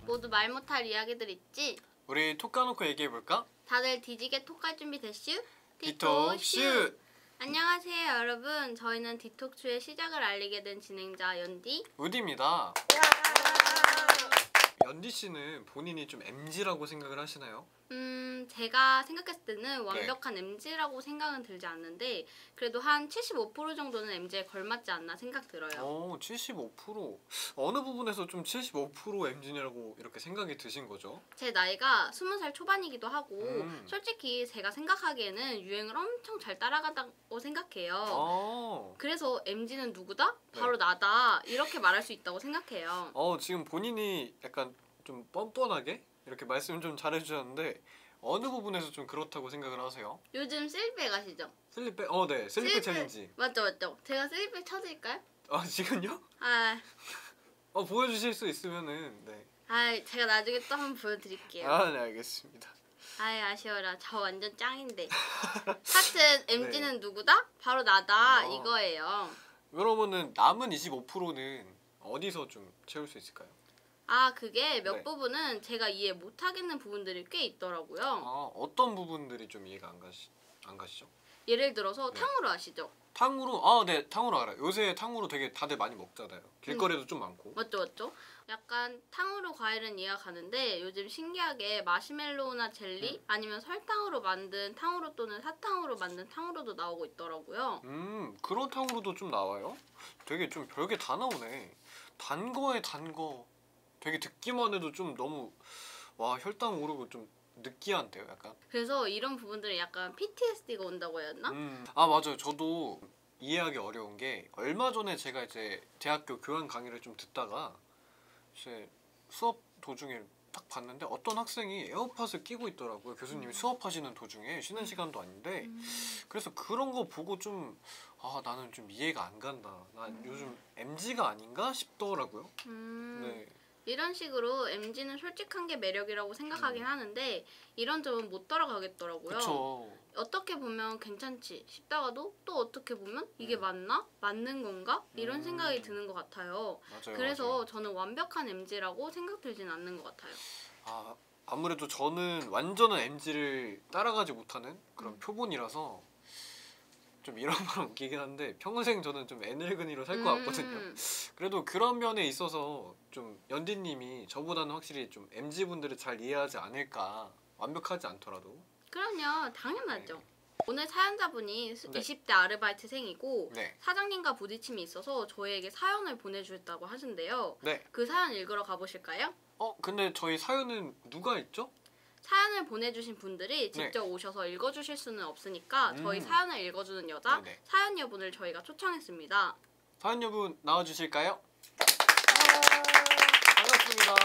모두 말 못할 이야기들 있지? 우리 톡 까놓고 얘기해볼까? 다들 뒤지게 톡할 준비 됐슈? 디톡 슛! 안녕하세요 여러분. 저희는 디톡슈의 시작을 알리게 된 진행자 연디, 우디입니다. 연디 씨는 본인이 좀 MZ라고 생각을 하시나요? 제가 생각했을 때는 완벽한 MZ라고 생각은 들지 않는데 그래도 한 75% 정도는 MZ에 걸맞지 않나 생각 들어요. 75%? 어느 부분에서 좀 75% MZ라고 이렇게 생각이 드신 거죠? 제 나이가 20살 초반이기도 하고 솔직히 제가 생각하기에는 유행을 엄청 잘 따라간다고 생각해요. 그래서 MZ는 누구다? 바로 나다. 이렇게 말할 수 있다고 생각해요. 지금 본인이 약간 좀 뻔뻔하게 이렇게 말씀 좀 잘해주셨는데 어느 부분에서 좀 그렇다고 생각을 하세요? 요즘 슬립백 아시죠? 슬립백? 네. 슬립백 챌린지. 맞죠. 제가 슬립백 찾을까요? 지금요? 보여주실 수 있으면은 네. 제가 나중에 또 한번 보여드릴게요. 네, 알겠습니다. 아쉬워라. 저 완전 짱인데. 하여튼 MZ는 네. 누구다? 바로 나다 이거예요. 그러면은 남은 25%는 어디서 좀 채울 수 있을까요? 그게 몇 부분은 제가 이해 못하겠는 부분들이 꽤 있더라고요. 어떤 부분들이 좀 이해가 안 가시죠? 예를 들어서 탕후루 아시죠? 탕후루? 네, 탕후루 알아요. 요새 탕후루 되게 다들 많이 먹잖아요. 길거리에도 좀 많고. 맞죠. 약간 탕후루 과일은 이해가 가는데 요즘 신기하게 마시멜로우나 젤리 아니면 설탕으로 만든 탕후루 또는 사탕으로 만든 탕후루도 나오고 있더라고요. 그런 탕후루도 좀 나와요? 되게 좀 별게 다 나오네. 단 거에 단 거. 되게 듣기만 해도 좀 너무 혈당 오르고 좀 느끼한데요, 약간. 그래서 이런 부분들은 약간 PTSD가 온다고 해야 하나? 맞아요. 저도 이해하기 어려운 게 얼마 전에 제가 이제 대학교 교양 강의를 좀 듣다가 이제 수업 도중에 딱 봤는데 어떤 학생이 에어팟을 끼고 있더라고요. 교수님이 수업하시는 도중에 쉬는 시간도 아닌데 그래서 그런 거 보고 좀 나는 좀 이해가 안 간다. 난 요즘 MZ가 아닌가 싶더라고요. 네. 이런 식으로 MZ는 솔직한 게 매력이라고 생각하긴 하는데 이런 점은 못 따라가겠더라고요. 그쵸. 어떻게 보면 괜찮지 싶다가도 또 어떻게 보면 이게 맞나? 맞는 건가? 이런 생각이 드는 것 같아요. 맞아요, 그래서 맞아요. 저는 완벽한 MZ라고 생각 들진 않는 것 같아요. 아무래도 저는 완전한 MZ를 따라가지 못하는 그런 표본이라서 좀 이런 말 웃기긴 한데 평생 저는 좀 애늙은이로 살 것 같거든요. 그래도 그런 면에 있어서 좀 연디님이 저보다는 확실히 좀 MZ분들을 잘 이해하지 않을까. 완벽하지 않더라도. 그럼요. 당연하죠. 오늘 사연자분이 20대 아르바이트생이고 사장님과 부딪힘이 있어서 저희에게 사연을 보내주셨다고 하신대요. 그 사연 읽으러 가보실까요? 근데 저희 사연은 누가 있죠? 사연을 보내주신 분들이 직접 오셔서 읽어주실 수는 없으니까 저희 사연을 읽어주는 여자 사연 여분을 저희가 초청했습니다. 사연 여분 나와주실까요? 반갑습니다.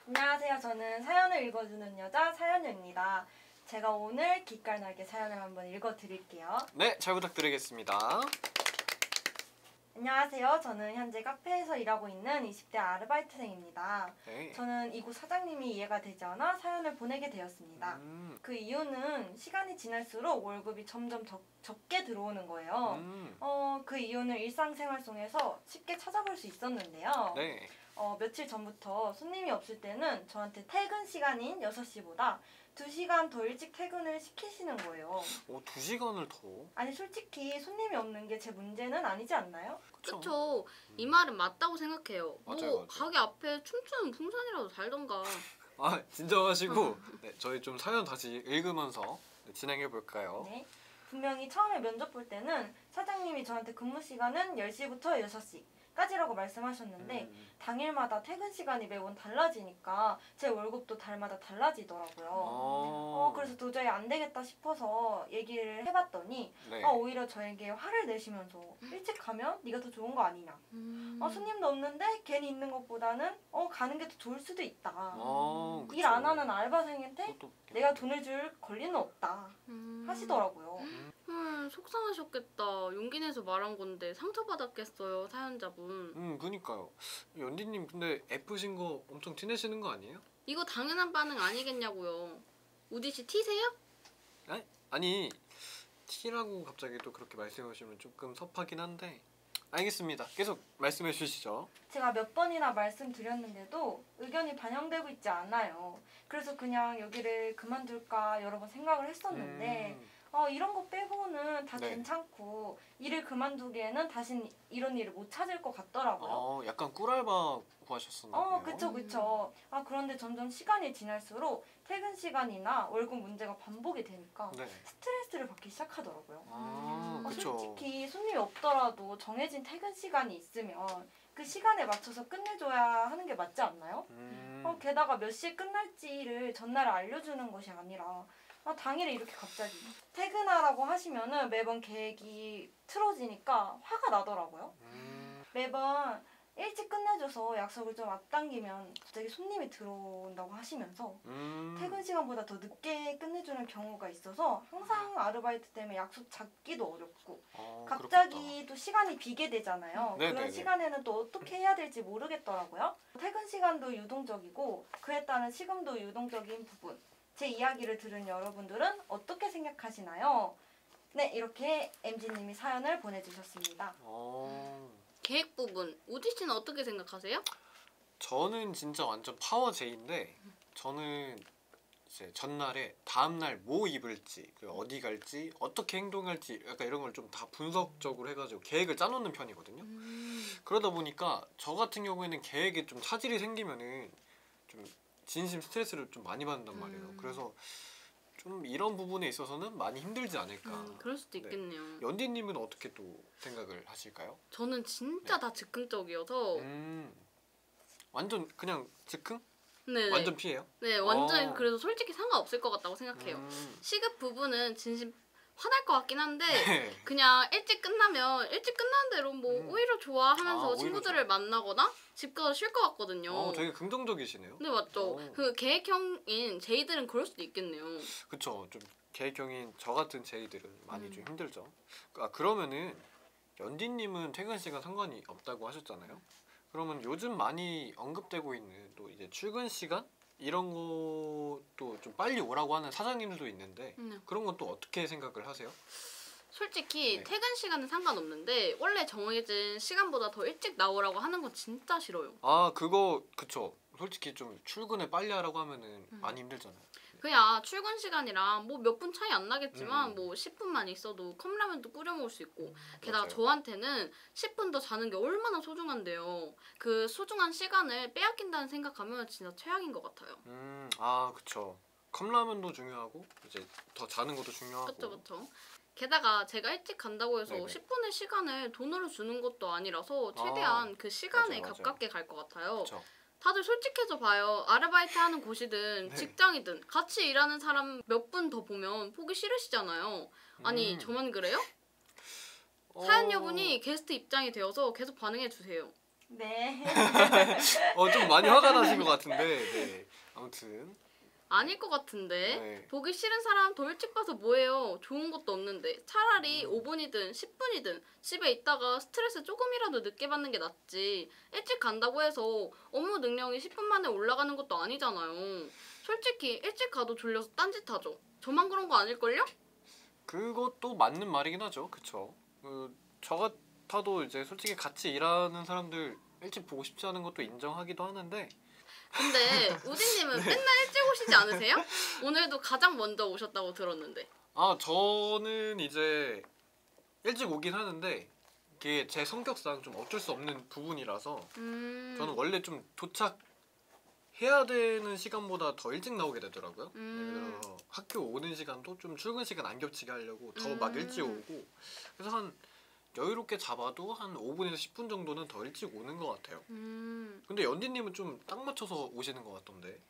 안녕하세요. 저는 사연을 읽어주는 여자 사연여입니다. 제가 오늘 기깔나게 사연을 한번 읽어드릴게요. 네, 잘 부탁드리겠습니다. 안녕하세요. 저는 현재 카페에서 일하고 있는 20대 아르바이트생입니다. 저는 이곳 사장님이 이해가 되지 않아 사연을 보내게 되었습니다. 그 이유는 시간이 지날수록 월급이 점점 적게 들어오는 거예요. 그 이유는 일상생활 속에서 쉽게 찾아볼 수 있었는데요. 며칠 전부터 손님이 없을 때는 저한테 퇴근 시간인 6시보다 2시간 더 일찍 퇴근을 시키시는 거예요. 2시간을 더? 아니 솔직히 손님이 없는 게 제 문제는 아니지 않나요? 그쵸. 이 말은 맞다고 생각해요. 맞아요. 가게 앞에 춤추는 풍선이라도 달던가. 진정하시고 저희 좀 사연 다시 읽으면서 진행해 볼까요? 네. 분명히 처음에 면접 볼 때는 사장님이 저한테 근무 시간은 10시부터 6시까지라고 말씀하셨는데 당일마다 퇴근 시간이 매번 달라지니까 제 월급도 달마다 달라지더라고요. 그래서 도저히 안 되겠다 싶어서 얘기를 해봤더니 오히려 저에게 화를 내시면서 일찍 가면 네가 더 좋은 거 아니냐. 손님도 없는데 괜히 있는 것보다는 가는 게 더 좋을 수도 있다. 일 안 하는 알바생한테 내가 돈을 줄 권리는 없다 하시더라고요. 속상하셨겠다. 용기 내서 말한 건데 상처받았겠어요, 사연자분. 그니까요. 연디님 근데 F신 거 엄청 티내시는 거 아니에요? 이거 당연한 반응 아니겠냐고요. 우디씨 티세요? 아니 T라고 갑자기 또 그렇게 말씀하시면 조금 섭하긴 한데 알겠습니다. 계속 말씀해 주시죠. 제가 몇 번이나 말씀드렸는데도 의견이 반영되고 있지 않아요. 그래서 그냥 여기를 그만둘까 여러 번 생각을 했었는데 이런 거 빼고는 다 네. 괜찮고 일을 그만두기에는 다신 이런 일을 못 찾을 것 같더라고요. 약간 꿀알바 구하셨었나요? 그쵸. 그런데 점점 시간이 지날수록 퇴근 시간이나 월급 문제가 반복이 되니까 네. 스트레스를 받기 시작하더라고요. 그쵸. 솔직히 손님이 없더라도 정해진 퇴근 시간이 있으면 그 시간에 맞춰서 끝내줘야 하는 게 맞지 않나요? 게다가 몇 시에 끝날지를 전날 알려주는 것이 아니라 당일에 이렇게 갑자기 퇴근하라고 하시면은 매번 계획이 틀어지니까 화가 나더라고요. 매번 일찍 끝내줘서 약속을 좀 앞당기면 갑자기 손님이 들어온다고 하시면서 퇴근 시간보다 더 늦게 끝내주는 경우가 있어서 항상 아르바이트 때문에 약속 잡기도 어렵고 갑자기 그렇겠다. 또 시간이 비게 되잖아요. 네네네. 그런 시간에는 또 어떻게 해야 될지 모르겠더라고요. 퇴근 시간도 유동적이고 그에 따른 시금도 유동적인 부분. 제 이야기를 들은 여러분들은 어떻게 생각하시나요? 네, 이렇게 MG님이 사연을 보내주셨습니다. 계획 부분 우디 씨는 어떻게 생각하세요? 저는 진짜 완전 파워 J인데 저는 이제 전날에 다음날 뭐 입을지 그리고 어디 갈지 어떻게 행동할지 약간 이런 걸 좀 다 분석적으로 해가지고 계획을 짜놓는 편이거든요. 그러다 보니까 저 같은 경우에는 계획에 좀 차질이 생기면은 좀 진심 스트레스를 좀 많이 받는단 말이에요. 그래서 좀 이런 부분에 있어서는 많이 힘들지 않을까. 그럴 수도 네. 있겠네요. 연디님은 어떻게 또 생각을 하실까요? 저는 진짜 다 즉흥적이어서 완전 그냥 즉흥? 네, 완전 피해요? 네, 완전 그래서 솔직히 상관없을 것 같다고 생각해요. 시급 부분은 진심 화날 것 같긴 한데 네. 그냥 일찍 끝나면 일찍 끝나는 대로 뭐 오히려 좋아하면서 오히려 친구들을 만나거나 집 가서 쉴 것 같거든요. 되게 긍정적이시네요. 네, 맞죠. 그 계획형인 제이들은 그럴 수도 있겠네요. 그쵸. 좀 계획형인 저 같은 제이들은 많이 좀 힘들죠. 그러면은 연디님은 퇴근 시간 상관이 없다고 하셨잖아요. 그러면 요즘 많이 언급되고 있는 또 이제 출근 시간 이런 것도 좀 빨리 오라고 하는 사장님들도 있는데 그런 건 또 어떻게 생각을 하세요? 솔직히 네. 퇴근 시간은 상관없는데 원래 정해진 시간보다 더 일찍 나오라고 하는 건 진짜 싫어요. 그거 그쵸. 솔직히 좀 출근을 빨리 하라고 하면은 많이 힘들잖아요. 그냥 출근 시간이랑 뭐 몇 분 차이 안 나겠지만 뭐 10분만 있어도 컵라면도 끓여 먹을 수 있고 게다가 맞아요. 저한테는 10분 더 자는 게 얼마나 소중한데요. 그 소중한 시간을 빼앗긴다는 생각하면 진짜 최악인 것 같아요. 그쵸. 컵라면도 중요하고 이제 더 자는 것도 중요하고. 그쵸. 게다가 제가 일찍 간다고 해서 네네. 10분의 시간을 돈으로 주는 것도 아니라서 최대한 그 시간에 맞아요. 가깝게 갈 것 같아요. 그쵸. 다들 솔직해져 봐요. 아르바이트 하는 곳이든 네. 직장이든 같이 일하는 사람 몇 분 더 보면 보기 싫으시잖아요. 아니 저만 그래요? 사연 여분이 게스트 입장이 되어서 계속 반응해 주세요. 네. 좀 많이 화가 나신 것 같은데. 네. 아무튼 아닐 것 같은데 네. 보기 싫은 사람 더 일찍 봐서 뭐해요. 좋은 것도 없는데 차라리 5분이든 10분이든 집에 있다가 스트레스 조금이라도 늦게 받는 게 낫지. 일찍 간다고 해서 업무 능력이 10분 만에 올라가는 것도 아니잖아요. 솔직히 일찍 가도 졸려서 딴짓하죠. 저만 그런 거 아닐걸요? 그것도 맞는 말이긴 하죠. 그쵸. 저 같아도 이제 솔직히 같이 일하는 사람들 일찍 보고 싶지 않은 것도 인정하기도 하는데 근데 우디님은 맨날 일찍 오시지 않으세요? 오늘도 가장 먼저 오셨다고 들었는데. 저는 이제 일찍 오긴 하는데 그게 제 성격상 좀 어쩔 수 없는 부분이라서 저는 원래 좀 도착해야 되는 시간보다 더 일찍 나오게 되더라고요. 예를 들어서 학교 오는 시간도 좀 출근 시간 안 겹치게 하려고 더 막 일찍 오고 그래서 한 여유롭게 잡아도 한 5분에서 10분 정도는 더 일찍 오는 것 같아요. 근데 연디님은 좀 딱 맞춰서 오시는 것 같던데.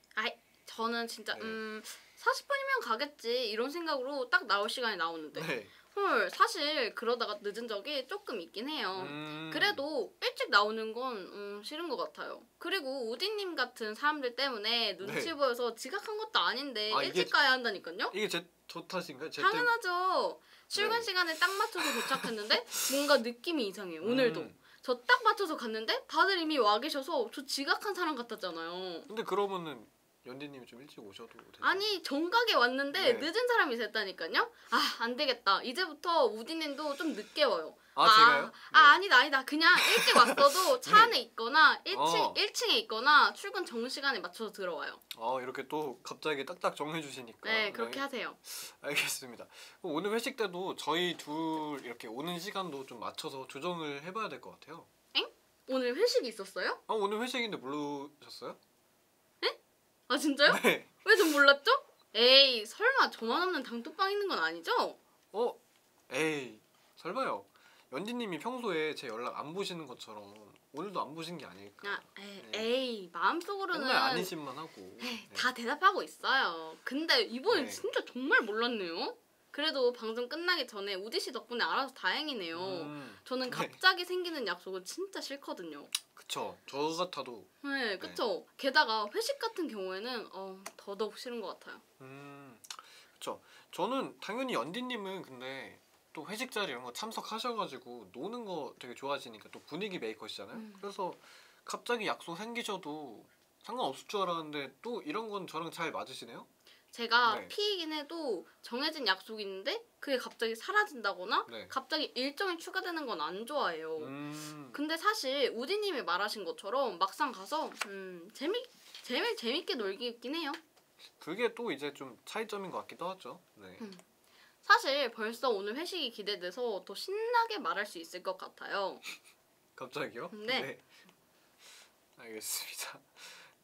저는 진짜 네. 40분이면 가겠지 이런 생각으로 딱 나올 시간에 나오는데 네. 헐 사실 그러다가 늦은 적이 조금 있긴 해요. 그래도 일찍 나오는 건 싫은 것 같아요. 그리고 우디님 같은 사람들 때문에 눈치 네. 보여서 지각한 것도 아닌데 이게 일찍 가야 한다니까요? 이게 저 탓인가요? 당연하죠. 출근 네. 시간에 딱 맞춰서 도착했는데 뭔가 느낌이 이상해요. 오늘도. 저 딱 맞춰서 갔는데 다들 이미 와 계셔서 저 지각한 사람 같았잖아요. 근데 그러면은 연디님이 좀 일찍 오셔도 되죠. 아니 정각에 왔는데 네. 늦은 사람이 됐다니까요. 아 안되겠다. 이제부터 우디님도 좀 늦게 와요. 제가요? 네. 아니다. 그냥 일찍 왔어도 차 안에 있거나 1층에 있거나 출근 정시간에 맞춰서 들어와요. 이렇게 또 갑자기 딱딱 정해주시니까. 네 그렇게 하세요. 알겠습니다. 오늘 회식 때도 저희 둘 이렇게 오는 시간도 좀 맞춰서 조정을 해봐야 될 것 같아요. 엥? 오늘 회식이 있었어요? 오늘 회식인데 모르셨어요? 아 진짜요? 네. 왜 전 몰랐죠? 에이 설마 저만 없는 단톡방 있는 건 아니죠? 에이 설마요. 연디님이 평소에 제 연락 안 보시는 것처럼 오늘도 안 보신 게 아닐까. 에이 마음속으로는 맨날 아니신만 하고. 다 대답하고 있어요. 근데 이번엔 네. 진짜 정말 몰랐네요. 그래도 방송 끝나기 전에 우디 씨 덕분에 알아서 다행이네요. 저는 갑자기 생기는 약속은 진짜 싫거든요. 그쵸. 저 같아도. 네, 그쵸. 게다가 회식 같은 경우에는 더더욱 싫은 것 같아요. 그쵸. 저는 당연히 연디님은 근데 또 회식 자리 이런 거 참석하셔가지고 노는 거 되게 좋아하시니까 또 분위기 메이커시잖아요. 그래서 갑자기 약속 생기셔도 상관없을 줄 알았는데 또 이런 건 저랑 잘 맞으시네요. 제가 P이긴 해도 정해진 약속이 있는데 그게 갑자기 사라진다거나 갑자기 일정이 추가되는 건 안 좋아해요. 근데 사실 우디님이 말하신 것처럼 막상 가서 재밌게 놀긴 해요. 그게 또 이제 좀 차이점인 것 같기도 하죠. 네. 사실 벌써 오늘 회식이 기대돼서 더 신나게 말할 수 있을 것 같아요. 갑자기요? 네. 알겠습니다.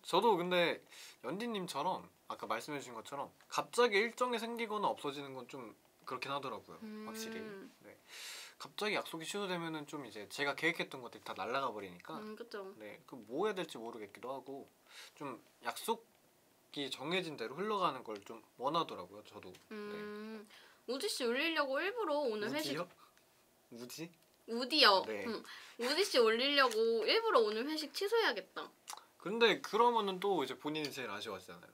저도 근데 연디님처럼 아까 말씀해주신 것처럼 갑자기 일정이 생기거나 없어지는 건 좀 그렇긴 하더라고요. 확실히. 네. 갑자기 약속이 취소되면은 좀 이제 제가 계획했던 것들이 다 날아가 버리니까. 그렇죠. 네. 그 뭐 해야 될지 모르겠기도 하고 좀 약속이 정해진 대로 흘러가는 걸 좀 원하더라고요. 저도. 네. 우디 씨 올리려고 일부러 오늘 회식. 우디? 우디요. 네. 우디 씨 올리려고 일부러 오늘 회식 취소해야겠다. 근데 그러면은 또 이제 본인이 제일 아쉬워하시잖아요.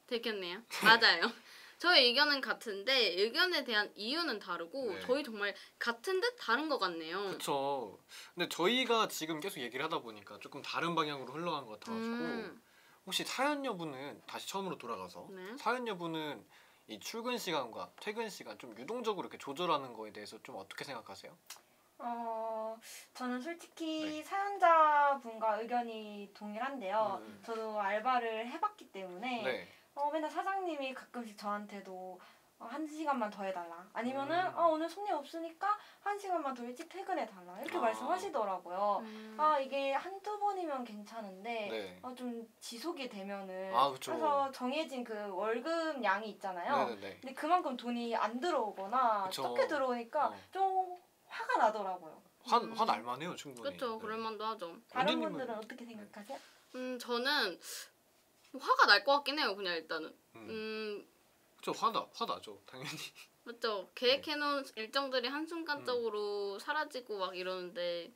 들켰네요. 맞아요. 저희 의견은 같은데 의견에 대한 이유는 다르고 저희 정말 같은 듯 다른 것 같네요. 그렇죠. 근데 저희가 지금 계속 얘기를 하다 보니까 조금 다른 방향으로 흘러간 것 같아가지고 혹시 사연 여부는 다시 처음으로 돌아가서 사연 여부는 이 출근 시간과 퇴근 시간 좀 유동적으로 이렇게 조절하는 거에 대해서 좀 어떻게 생각하세요? 저는 솔직히 사연자분과 의견이 동일한데요. 저도 알바를 해봤기 때문에 맨날 사장님이 가끔씩 저한테도 1시간만 더 해달라. 아니면은 오늘 손님 없으니까 1시간만 더 일찍 퇴근해달라. 이렇게 말씀하시더라고요. 이게 한두 번이면 괜찮은데 좀 지속이 되면은 그래서 정해진 그 월급 양이 있잖아요. 근데 그만큼 돈이 안 들어오거나 적게 들어오니까 좀 화가 나더라고요. 화 날만해요 충분히. 그렇죠. 그럴만도 하죠. 다른 분들은 어떻게 생각하세요? 저는 화가 날 것 같긴 해요. 그냥 일단은. 그렇죠. 화나죠 당연히. 맞죠. 계획해놓은 일정들이 한순간적으로 사라지고 막 이러는데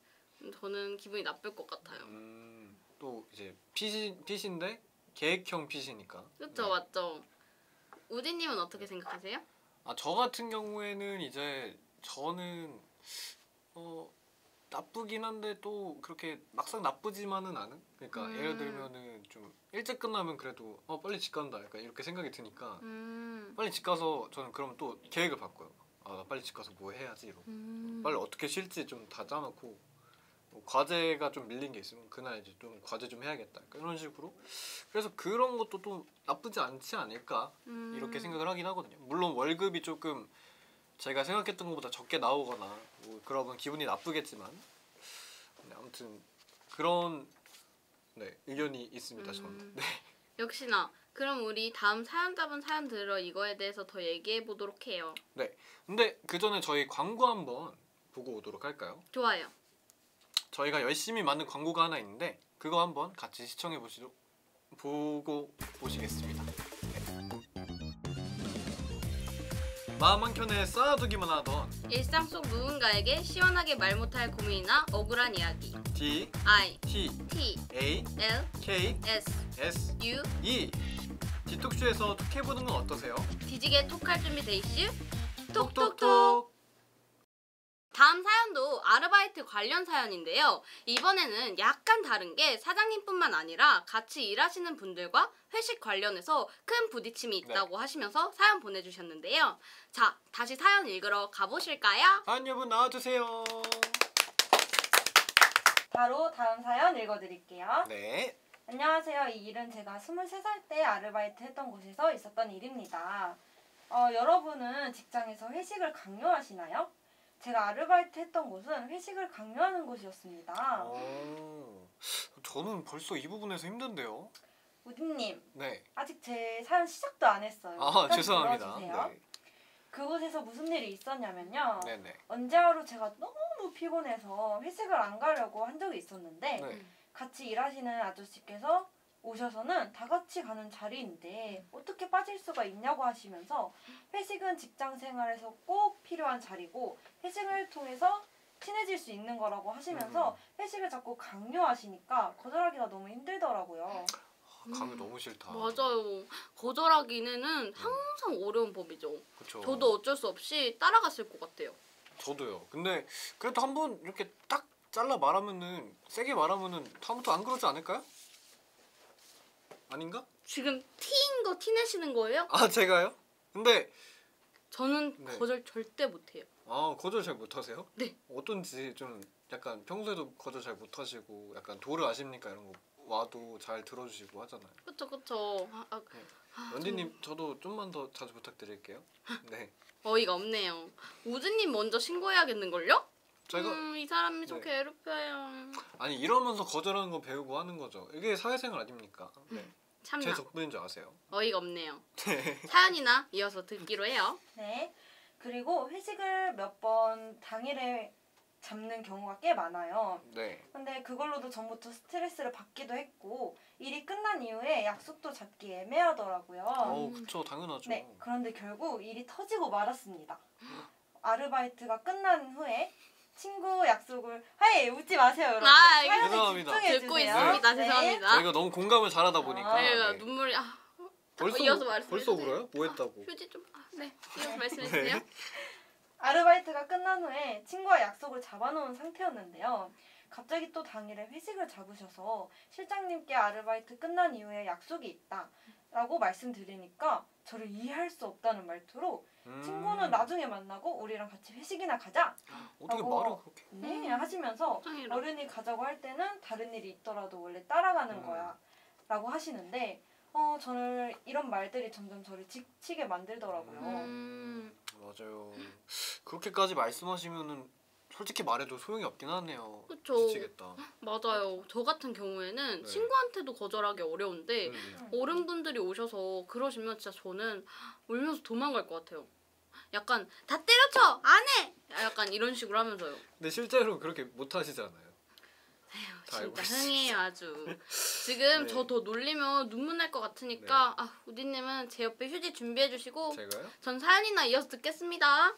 저는 기분이 나쁠 것 같아요. 또 이제 핏인데 계획형 핏이니까. 그렇죠. 맞죠. 우디님은 어떻게 생각하세요? 저 같은 경우에는 이제 저는 나쁘긴 한데 또 그렇게 막상 나쁘지만은 않은. 그러니까 예를 들면은 좀 일찍 끝나면 그래도 빨리 집 간다 약간 이렇게 생각이 드니까 빨리 집 가서 저는 그럼 또 계획을 바꿔요. 나 빨리 집 가서 뭐 해야지 이러고 빨리 어떻게 쉴지 좀 다 짜놓고 과제가 좀 밀린 게 있으면 그날 이제 좀 과제 좀 해야겠다 이런 식으로. 그래서 그런 것도 또 나쁘지 않지 않을까 이렇게 생각을 하긴 하거든요. 물론 월급이 조금 제가 생각했던 것보다 적게 나오거나 뭐 그러면 기분이 나쁘겠지만 아무튼 그런 의견이 있습니다. 저는. 역시나 그럼 우리 다음 사연자분 사연 들어 이거에 대해서 더 얘기해 보도록 해요. 근데 그 전에 저희 광고 한번 보고 오도록 할까요? 좋아요. 저희가 열심히 만든 광고가 하나 있는데 그거 한번 같이 시청해 보고 오시겠습니다. 마음 한켠에 쌓아두기만 하던 일상 속 누군가에게 시원하게 말 못할 고민이나 억울한 이야기. D, I, T, T, A, L, K, S, S, U, E. 디톡쇼에서 톡해보는 건 어떠세요? 뒤지게 톡할 준비 돼 있슈? 톡톡톡. 톡톡톡. 다음 사연도 아르바이트 관련 사연인데요. 이번에는 약간 다른 게 사장님뿐만 아니라 같이 일하시는 분들과 회식 관련해서 큰 부딪힘이 있다고 하시면서 사연 보내주셨는데요. 자, 다시 사연 읽으러 가보실까요? 사연 여러분 나와주세요. 바로 다음 사연 읽어드릴게요. 네. 안녕하세요. 이 일은 제가 23살 때 아르바이트 했던 곳에서 있었던 일입니다. 여러분은 직장에서 회식을 강요하시나요? 제가 아르바이트 했던 곳은 회식을 강요하는 곳이었습니다. 저는 벌써 이 부분에서 힘든데요. 우디님, 네. 아직 제 사연 시작도 안 했어요. 아, 죄송합니다. 들어주세요. 네. 그곳에서 무슨 일이 있었냐면요. 네네. 언제 하루 제가 너무 피곤해서 회식을 안 가려고 한 적이 있었는데 네. 같이 일하시는 아저씨께서 오셔서는 다 같이 가는 자리인데 어떻게 빠질 수가 있냐고 하시면서 회식은 직장 생활에서 꼭 필요한 자리고 회식을 통해서 친해질 수 있는 거라고 하시면서 회식을 자꾸 강요하시니까 거절하기가 너무 힘들더라고요. 강요 너무 싫다. 맞아요. 거절하기는 항상 어려운 법이죠. 그쵸. 저도 어쩔 수 없이 따라갔을 것 같아요. 저도요. 근데 그래도 한번 이렇게 딱 잘라 말하면은 세게 말하면은 다음부터 안 그러지 않을까요? 아닌가? 지금 티인 거 티내시는 거예요? 아 제가요? 근데 저는 네. 거절 절대 못해요. 아 거절 잘 못하세요? 네. 어떤지 좀 약간 평소에도 거절 잘 못하시고 약간 도를 아십니까 이런 거 와도 잘 들어주시고 하잖아요. 그쵸. 연디님 저도 좀만 더 자주 부탁드릴게요. 네. 어이가 없네요. 우즈님 먼저 신고해야겠는걸요? 제가 이 사람이 저 네. 괴롭혀요. 아니 이러면서 거절하는 거 배우고 하는 거죠. 이게 사회생활 아닙니까? 네. 제 참나. 덕분인 줄 아세요? 어이가 없네요. 사연이나 이어서 듣기로 해요. 네. 그리고 회식을 몇 번 당일에 잡는 경우가 꽤 많아요. 네. 근데 그걸로도 전부터 스트레스를 받기도 했고 일이 끝난 이후에 약속도 잡기 애매하더라고요. 그쵸 당연하죠. 네. 그런데 결국 일이 터지고 말았습니다. 아르바이트가 끝난 후에 친구 약속을 웃지 마세요 여러분. 아, 사연에 죄송합니다. 집중해 듣고 주세요. 있습니다. 네. 죄송합니다. 저희가 너무 공감을 잘하다 보니까 저희가 네. 눈물이 벌써 이어서 말씀해 벌써 주세요. 울어요? 뭐 했다고? 휴지 좀 네. 이어서 말씀해 주세요. 네. 아르바이트가 끝난 후에 친구와 약속을 잡아놓은 상태였는데요. 갑자기 또 당일에 회식을 잡으셔서 실장님께 아르바이트 끝난 이후에 약속이 있다 라고 말씀드리니까 저를 이해할 수 없다는 말투로 친구는 나중에 만나고 우리랑 같이 회식이나 가자 어떻게 라고 말을 그렇게 네 하시면서 짱이라. 어른이 가자고 할 때는 다른 일이 있더라도 원래 따라가는 거야 라고 하시는데 저는 이런 말들이 점점 저를 지치게 만들더라고요. 맞아요. 그렇게까지 말씀하시면은 솔직히 말해도 소용이 없긴 하네요. 그쵸. 지치겠다. 맞아요. 저 같은 경우에는 네. 친구한테도 거절하기 어려운데 음. 어른분들이 오셔서 그러시면 진짜 저는 울면서 도망갈 것 같아요. 약간 다 때려쳐! 안 해! 약간 이런 식으로 하면서요. 근데 실제로 그렇게 못 하시잖아요. 다 알고 진짜 있어요. 흥이에요 아주. 지금 네. 저 더 놀리면 눈물 날 것 같으니까 우디님은 제 옆에 휴지 준비해 주시고 제가요? 전 사연이나 이어서 듣겠습니다.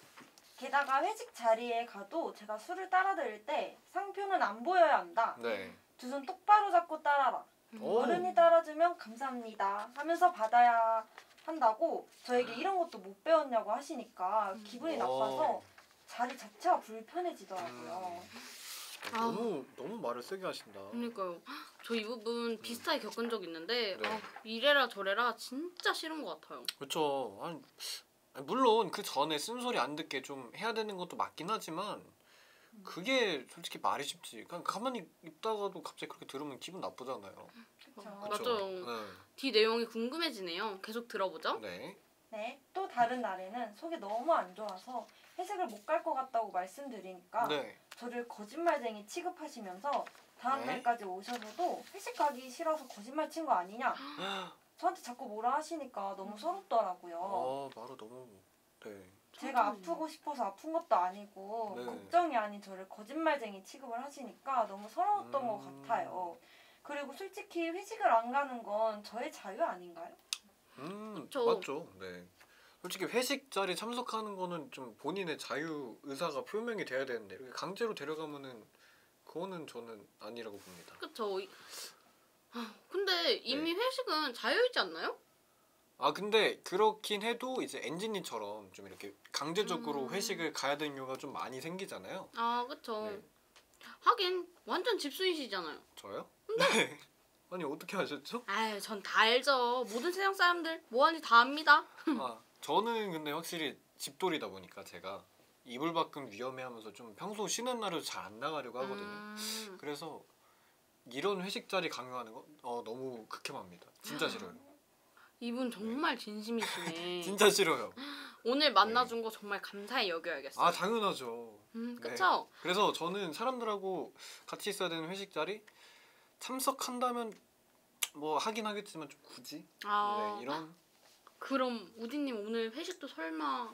게다가 회식 자리에 가도 제가 술을 따라 드릴 때 상표는 안 보여야 한다. 네. 두 손 똑바로 잡고 따라라. 오. 어른이 따라주면 감사합니다 하면서 받아야 한다고 저에게 이런 것도 못 배웠냐고 하시니까 기분이 나빠서 자리 자체가 불편해지더라고요. 너무 말을 세게 하신다. 그러니까요. 저 이 부분 비슷하게 겪은 적 있는데 네. 이래라 저래라 진짜 싫은 것 같아요. 그렇죠. 아니, 물론 그 전에 쓴소리 안 듣게 좀 해야 되는 것도 맞긴 하지만 그게 솔직히 말이 쉽지. 그냥 가만히 있다가도 갑자기 그렇게 들으면 기분 나쁘잖아요. 그렇죠. 그쵸? 맞아요. 뒤 내용이 궁금해지네요. 계속 들어보죠. 네. 네, 또 다른 날에는 속이 너무 안 좋아서 회식을 못 갈 것 같다고 말씀드리니까 네. 저를 거짓말쟁이 취급하시면서 다음 네? 날까지 오셔서도 회식 가기 싫어서 거짓말 친 거 아니냐 저한테 자꾸 뭐라 하시니까 너무 서럽더라고요. 말을 너무 네. 제가 아프고 싶어서 아픈 것도 아니고 네. 걱정이 아닌 저를 거짓말쟁이 취급을 하시니까 너무 서러웠던 것 같아요. 그리고 솔직히 회식을 안 가는 건 저의 자유 아닌가요? 그쵸. 맞죠. 네. 솔직히 회식 자리 참석하는 거는 좀 본인의 자유 의사가 표명이 돼야 되는데 이렇게 강제로 데려가면은 그거는 저는 아니라고 봅니다. 그쵸. 근데 이미 회식은 자유이지 않나요? 아 근데 그렇긴 해도 이제 엔진이처럼 좀 이렇게 강제적으로 회식을 가야 되는 경우가 좀 많이 생기잖아요. 아 그쵸. 네. 하긴 완전 집순이시잖아요. 저요? 네. 아니 어떻게 하셨죠? 아유 전 다 알죠. 모든 세상 사람들 뭐하는지 다 압니다. 아 저는 근데 확실히 집돌이다 보니까 제가 이불 밖은 위험해하면서 좀 평소 쉬는 날은 잘 안 나가려고 하거든요. 그래서 이런 회식 자리 강요하는 거 너무 극혐합니다. 진짜 싫어요. 이분 정말 진심이시네. 진짜 싫어요. 오늘 만나준 거 정말 감사히 여겨야겠어요. 아 당연하죠. 그쵸? 네. 그래서 저는 사람들하고 같이 있어야 되는 회식 자리 참석한다면 뭐 하긴 하겠지만 좀 굳이 네, 이런. 그럼 우디님 오늘 회식도 설마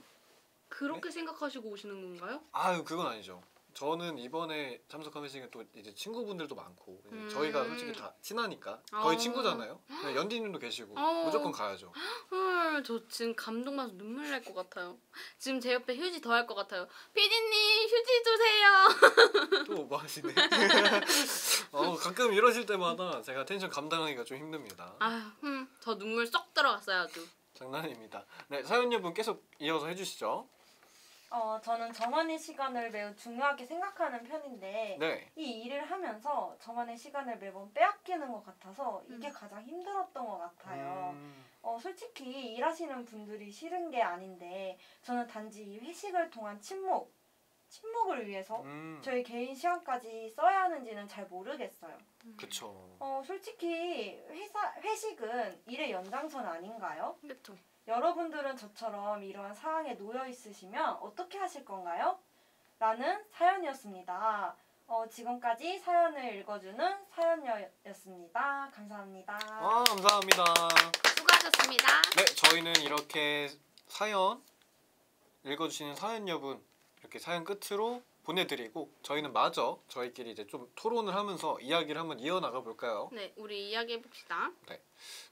그렇게 생각하시고 오시는 건가요? 아유 그건 아니죠. 저는 이번에 참석한 회식은 또 이제 친구분들도 많고 저희가 솔직히 다 친하니까 거의 친구잖아요. 네, 연디님도 계시고 무조건 가야죠. 헐, 저 지금 감동받아서 눈물 날 것 같아요. 지금 제 옆에 휴지 더 할 것 같아요. 피디님 휴지 주세요. 또 오버하시네. 가끔 이러실 때마다 제가 텐션 감당하기가 좀 힘듭니다. 저 눈물 쏙 들어갔어요 아주. 장난입니다. 네, 사연 여분 계속 이어서 해주시죠. 저는 저만의 시간을 매우 중요하게 생각하는 편인데 네. 이 일을 하면서 저만의 시간을 매번 빼앗기는 것 같아서 이게 가장 힘들었던 것 같아요. 솔직히 일하시는 분들이 싫은 게 아닌데 저는 단지 이 회식을 통한 침묵을 위해서 저희 개인 시간까지 써야 하는지는 잘 모르겠어요. 그쵸. 솔직히 회식은 일의 연장선 아닌가요? 그쵸. 여러분들은 저처럼 이러한 상황에 놓여 있으시면 어떻게 하실 건가요? 라는 사연이었습니다. 지금까지 사연을 읽어주는 사연녀였습니다. 감사합니다. 감사합니다. 수고하셨습니다. 네, 저희는 이렇게 사연 읽어주시는 사연 여분 이렇게 사연 끝으로 보내드리고 저희는 마저 저희끼리 이제 좀 토론을 하면서 이야기를 한번 이어나가 볼까요? 네, 우리 이야기해봅시다. 네,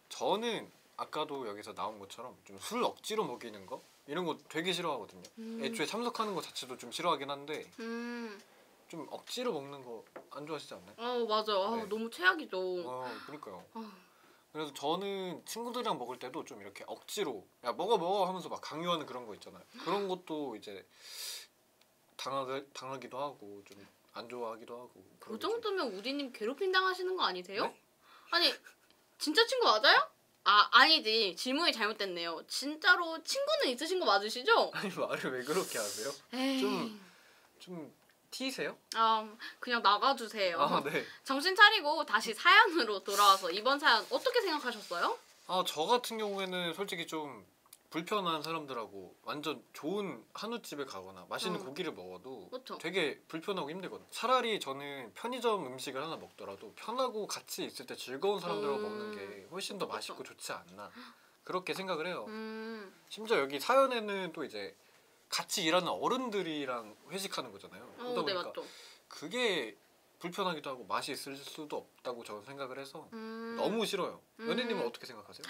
저는 아까도 여기서 나온 것처럼 좀 술 억지로 먹이는 거 이런 거 되게 싫어하거든요. 애초에 참석하는 거 자체도 좀 싫어하긴 한데 좀 억지로 먹는 거 안 좋아하시지 않나요? 맞아요. 네. 너무 최악이죠. 그러니까요. 그래서 저는 친구들이랑 먹을 때도 좀 이렇게 억지로 야 먹어 하면서 막 강요하는 그런 거 있잖아요. 그런 것도 이제 당하기도 하고 좀 안 좋아하기도 하고. 그 정도면 우디님 괴롭힘 당하시는 거 아니세요? 네? 아니 진짜 친구 맞아요? 아니지 질문이 잘못됐네요. 진짜로 친구는 있으신 거 맞으시죠? 아니 말을 왜 그렇게 하세요? 에이. 좀 티세요? 그냥 나가주세요. 네. 정신 차리고 다시 사연으로 돌아와서 이번 사연 어떻게 생각하셨어요? 저 같은 경우에는 솔직히 좀 불편한 사람들하고 완전 좋은 한우집에 가거나 맛있는 고기를 먹어도 그쵸. 되게 불편하고 힘들거든요. 차라리 저는 편의점 음식을 하나 먹더라도 편하고 같이 있을 때 즐거운 사람들하고 먹는 게 훨씬 더 맛있고 좋지 않나 그렇게 생각을 해요. 심지어 여기 사연에는 또 이제 같이 일하는 어른들이랑 회식하는 거잖아요. 그러다 네, 보니까 맞죠. 그게 불편하기도 하고 맛이 있을 수도 없다고 저는 생각을 해서 너무 싫어요. 연예님은 어떻게 생각하세요?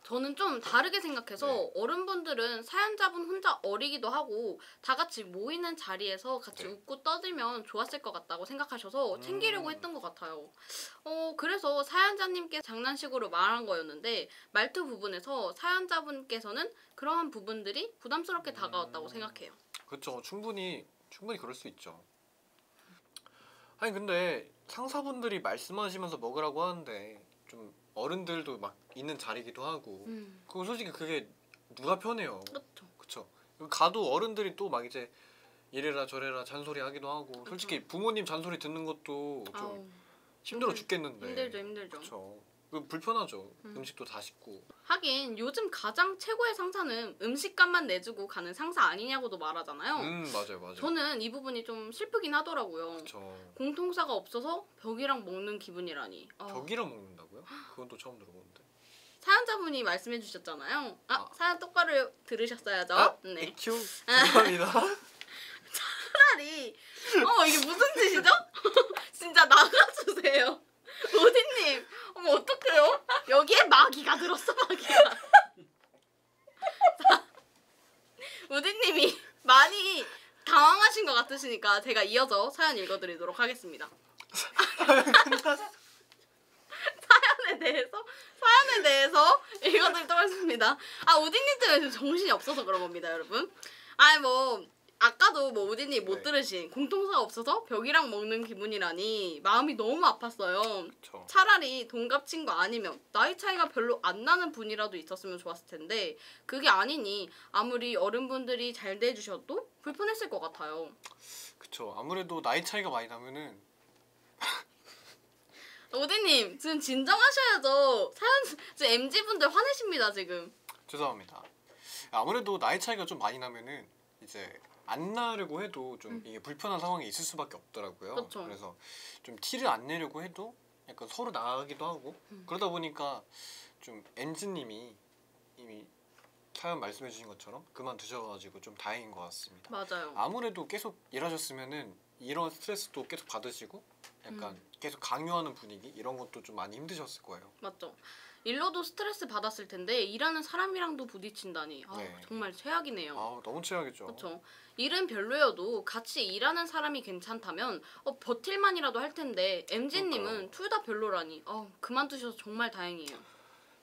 저는 좀 다르게 생각해서 네. 어른분들은 사연자분 혼자 어리기도 하고 다 같이 모이는 자리에서 같이 네. 웃고 떠들면 좋았을 것 같다고 생각하셔서 챙기려고 했던 것 같아요. 그래서 사연자님께 장난식으로 말한 거였는데 말투 부분에서 사연자분께서는 그러한 부분들이 부담스럽게 다가왔다고 생각해요. 그렇죠. 충분히 그럴 수 있죠. 아니 근데 상사분들이 말씀하시면서 먹으라고 하는데 좀 어른들도 막 있는 자리기도 하고 그거 솔직히 그게 누가 편해요. 그렇죠. 그쵸. 가도 어른들이 또 막 이제 이래라 저래라 잔소리 하기도 하고 솔직히 부모님 잔소리 듣는 것도 좀 힘들어 죽겠는데 힘들죠. 그쵸. 불편하죠. 음식도 다 식고. 하긴 요즘 가장 최고의 상사는 음식값만 내주고 가는 상사 아니냐고도 말하잖아요. 맞아요. 저는 이 부분이 좀 슬프긴 하더라고요. 그쵸. 공통사가 없어서 벽이랑 먹는 기분이라니. 벽이랑 먹는다고요? 그건 또 처음 들어보는데. 사연자분이 말씀해 주셨잖아요. 사연 똑바로 들으셨어야죠. 네. 큐. 죄송합니다. 차라리 이게 무슨 짓이죠? 진짜 나가주세요. 오디님, 어떡해요? 여기에 마귀가 들었어, 마귀가. 자, 우디님이 많이 당황하신 것 같으시니까 제가 이어서 사연 읽어드리도록 하겠습니다. 사연에 대해서 사연에 대해서 읽어드리도록 하겠습니다. 아 우디님 때문에 좀 정신이 없어서 그런 겁니다, 여러분. 아니 뭐 아까도 뭐 우디님 못 네. 들으신 공통사가 없어서 벽이랑 먹는 기분이라니 마음이 너무 아팠어요. 그쵸. 차라리 동갑 친구 아니면 나이 차이가 별로 안 나는 분이라도 있었으면 좋았을 텐데 그게 아니니 아무리 어른분들이 잘 대해주셔도 불편했을 것 같아요. 그쵸. 아무래도 나이 차이가 많이 나면은 오디님 지금 진정하셔야죠. 사연 지금 MZ분들 화내십니다 지금. 죄송합니다. 아무래도 나이 차이가 좀 많이 나면은 이제 안 나려고 해도 좀 이게 불편한 상황이 있을 수밖에 없더라고요. 그쵸. 그래서 좀 티를 안 내려고 해도 약간 서로 나가기도 하고 그러다 보니까 좀 MZ님이 이미 사연 말씀해 주신 것처럼 그만두셔가지고 좀 다행인 것 같습니다. 맞아요. 아무래도 계속 일하셨으면은 이런 스트레스도 계속 받으시고 약간 계속 강요하는 분위기 이런 것도 좀 많이 힘드셨을 거예요. 맞죠. 일로도 스트레스 받았을 텐데 일하는 사람이랑도 부딪힌다니 네. 정말 최악이네요. 너무 최악이죠. 그렇죠. 일은 별로여도 같이 일하는 사람이 괜찮다면 버틸만이라도 할 텐데 MZ님은 둘 다 별로라니 그만두셔서 정말 다행이에요.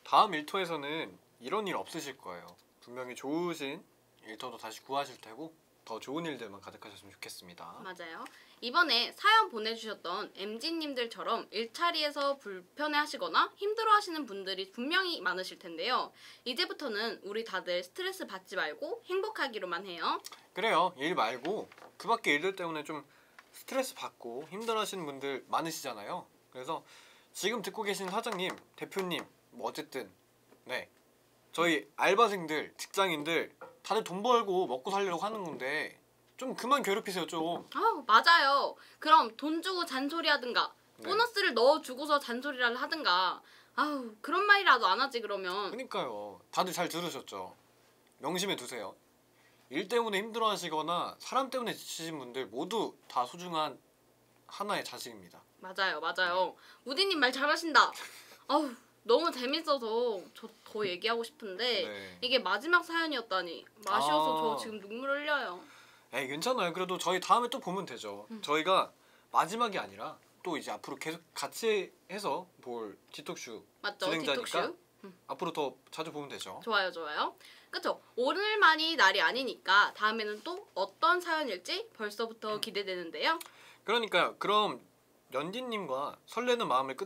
다음 일터에서는 이런 일 없으실 거예요. 분명히 좋으신 일터도 다시 구하실 테고 더 좋은 일들만 가득하셨으면 좋겠습니다. 맞아요. 이번에 사연 보내주셨던 MZ님들처럼 일자리에서 불편해하시거나 힘들어하시는 분들이 분명히 많으실 텐데요. 이제부터는 우리 다들 스트레스 받지 말고 행복하기로만 해요. 그래요. 일 말고 그 밖에 일들 때문에 좀 스트레스 받고 힘들어하시는 분들 많으시잖아요. 그래서 지금 듣고 계신 사장님, 대표님 뭐 어쨌든 네 저희 알바생들, 직장인들 다들 돈 벌고 먹고 살려고 하는 건데 좀 그만 괴롭히세요 좀. 맞아요. 그럼 돈 주고 잔소리 하든가 네. 보너스를 넣어주고서 잔소리를 하든가 그런 말이라도 안 하지 그러면. 그러니까요. 다들 잘 들으셨죠? 명심해 두세요. 일 때문에 힘들어하시거나 사람 때문에 지치신 분들 모두 다 소중한 하나의 자식입니다. 맞아요. 우디님 말 잘하신다. 너무 재밌어서 저 더 얘기하고 싶은데 네. 이게 마지막 사연이었다니 아쉬워서 저 지금 눈물 흘려요. 에이 괜찮아요. 그래도 저희 다음에 또 보면 되죠. 저희가 마지막이 아니라 또 이제 앞으로 계속 같이 해서 볼 디톡쇼 맞죠? 진행자니까 디톡쇼? 앞으로 더 자주 보면 되죠. 좋아요. 그쵸? 오늘만이 날이 아니니까 다음에는 또 어떤 사연일지 벌써부터 기대되는데요. 그러니까요. 그럼 연디님과 설레는 마음을